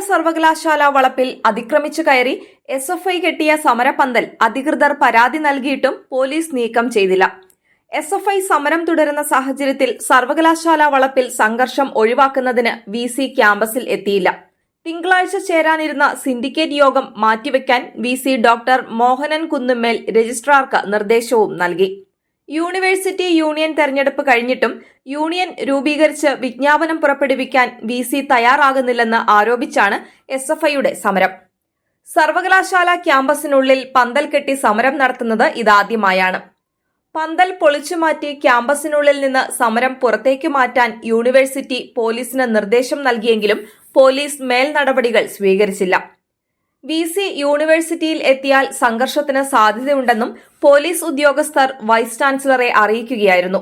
സർവകലാശാല വളപ്പിൽ അതിക്രമിച്ചു കയറി SFI കെട്ടിയ സമരപന്തൽ അധികൃതർ പരാതി നൽകിയിട്ടും പോലീസ് നീക്കം ചെയ്തില്ല. SFI സമരം തുടരുന്ന സാഹചര്യത്തിൽ സർവകലാശാല വളപ്പിൽ സംഘർഷം ഒഴിവാക്കുന്നതിന് VC ക്യാമ്പസിൽ എത്തിയില്ല. തിങ്കളാഴ്ച ചേരാനിരുന്ന സിൻഡിക്കേറ്റ് യോഗം മാറ്റിവെക്കാൻ VC ഡോക്ടർ മോഹനൻ കുന്നുമ്മേൽ രജിസ്ട്രാർക്ക് നിർദ്ദേശവും നൽകി. യൂണിവേഴ്സിറ്റി യൂണിയൻ തെരഞ്ഞെടുപ്പ് കഴിഞ്ഞിട്ടും യൂണിയൻ രൂപീകരിച്ച് വിജ്ഞാപനം പുറപ്പെടുവിക്കാൻ VC തയ്യാറാകുന്നില്ലെന്ന് ആരോപിച്ചാണ് SFIയുടെ സമരം. സർവകലാശാല ക്യാമ്പസിനുള്ളിൽ പന്തൽ കെട്ടി സമരം നടത്തുന്നത് ഇതാദ്യമായാണ്. പന്തൽ പൊളിച്ചുമാറ്റി ക്യാമ്പസിനുള്ളിൽ നിന്ന് സമരം പുറത്തേക്ക് മാറ്റാൻ യൂണിവേഴ്സിറ്റി പോലീസിന് നിർദ്ദേശം നൽകിയെങ്കിലും പോലീസ് മേൽ നടപടികൾ സ്വീകരിച്ചില്ല. VC യൂണിവേഴ്സിറ്റിയിൽ എത്തിയാൽ സംഘർഷത്തിന് സാധ്യതയുണ്ടെന്നും പോലീസ് ഉദ്യോഗസ്ഥർ വൈസ് ചാൻസലറെ അറിയിക്കുകയായിരുന്നു.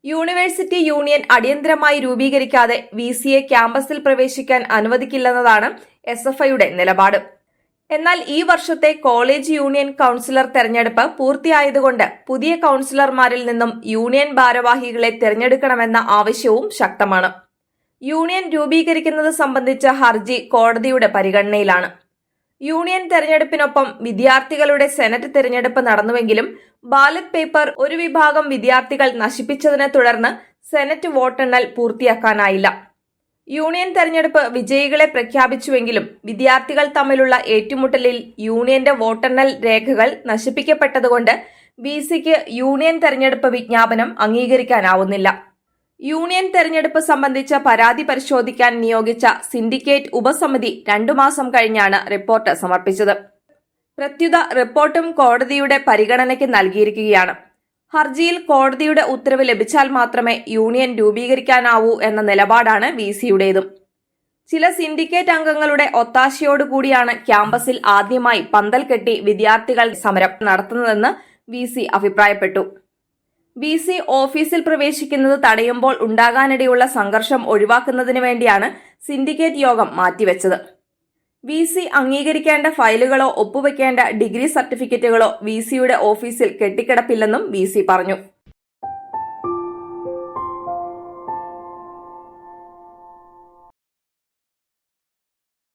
യൂണിവേഴ്സിറ്റി യൂണിയൻ അടിയന്തരമായി രൂപീകരിക്കാതെ VCയെ ക്യാമ്പസിൽ പ്രവേശിക്കാൻ അനുവദിക്കില്ലെന്നതാണ് SFIയുടെ നിലപാട്. എന്നാൽ ഈ വർഷത്തെ കോളേജ് യൂണിയൻ കൌൺസിലർ തെരഞ്ഞെടുപ്പ് പൂർത്തിയായതുകൊണ്ട് പുതിയ കൌൺസിലർമാരിൽ നിന്നും യൂണിയൻ ഭാരവാഹികളെ തെരഞ്ഞെടുക്കണമെന്ന ആവശ്യവും ശക്തമാണ്. യൂണിയൻ രൂപീകരിക്കുന്നത് സംബന്ധിച്ച ഹർജി കോടതിയുടെ പരിഗണനയിലാണ്. യൂണിയൻ തെരഞ്ഞെടുപ്പിനൊപ്പം വിദ്യാർത്ഥികളുടെ സെനറ്റ് തെരഞ്ഞെടുപ്പ് നടന്നുവെങ്കിലും ബാലറ്റ് പേപ്പർ ഒരു വിഭാഗം വിദ്യാർത്ഥികൾ നശിപ്പിച്ചതിനെ തുടർന്ന് സെനറ്റ് വോട്ടെണ്ണൽ പൂർത്തിയാക്കാനായില്ല. യൂണിയൻ തെരഞ്ഞെടുപ്പ് വിജയികളെ പ്രഖ്യാപിച്ചുവെങ്കിലും വിദ്യാർത്ഥികൾ തമ്മിലുള്ള ഏറ്റുമുട്ടലിൽ യൂണിയന്റെ വോട്ടെണ്ണൽ രേഖകൾ നശിപ്പിക്കപ്പെട്ടതുകൊണ്ട് VCക്ക് യൂണിയൻ തെരഞ്ഞെടുപ്പ് വിജ്ഞാപനം അംഗീകരിക്കാനാവുന്നില്ല. യൂണിയൻ തെരഞ്ഞെടുപ്പ് സംബന്ധിച്ച പരാതി പരിശോധിക്കാൻ നിയോഗിച്ച സിൻഡിക്കേറ്റ് ഉപസമിതി 2 മാസം കഴിഞ്ഞാണ് റിപ്പോർട്ട് സമർപ്പിച്ചത്. പ്രത്യുത റിപ്പോർട്ടും കോടതിയുടെ പരിഗണനയ്ക്ക് നൽകിയിരിക്കുകയാണ്. ഹർജിയിൽ കോടതിയുടെ ഉത്തരവ് ലഭിച്ചാൽ മാത്രമേ യൂണിയൻ രൂപീകരിക്കാനാവൂ എന്ന നിലപാടാണ് VCയുടേതും. ചില സിൻഡിക്കേറ്റ് അംഗങ്ങളുടെ ഒത്താശയോടുകൂടിയാണ് ക്യാമ്പസിൽ ആദ്യമായി പന്തൽ കെട്ടി വിദ്യാർത്ഥികൾ സമരം നടത്തുന്നതെന്ന് VC അഭിപ്രായപ്പെട്ടു. VC ഓഫീസിൽ പ്രവേശിക്കുന്നത് തടയുമ്പോൾ ഉണ്ടാകാനിടയുള്ള സംഘർഷം ഒഴിവാക്കുന്നതിന് വേണ്ടിയാണ് സിൻഡിക്കേറ്റ് യോഗം മാറ്റിവെച്ചത്. VC അംഗീകരിക്കേണ്ട ഫയലുകളോ ഒപ്പുവെക്കേണ്ട ഡിഗ്രി സർട്ടിഫിക്കറ്റുകളോ VCയുടെ ഓഫീസിൽ കെട്ടിക്കിടപ്പില്ലെന്നും VC പറഞ്ഞു.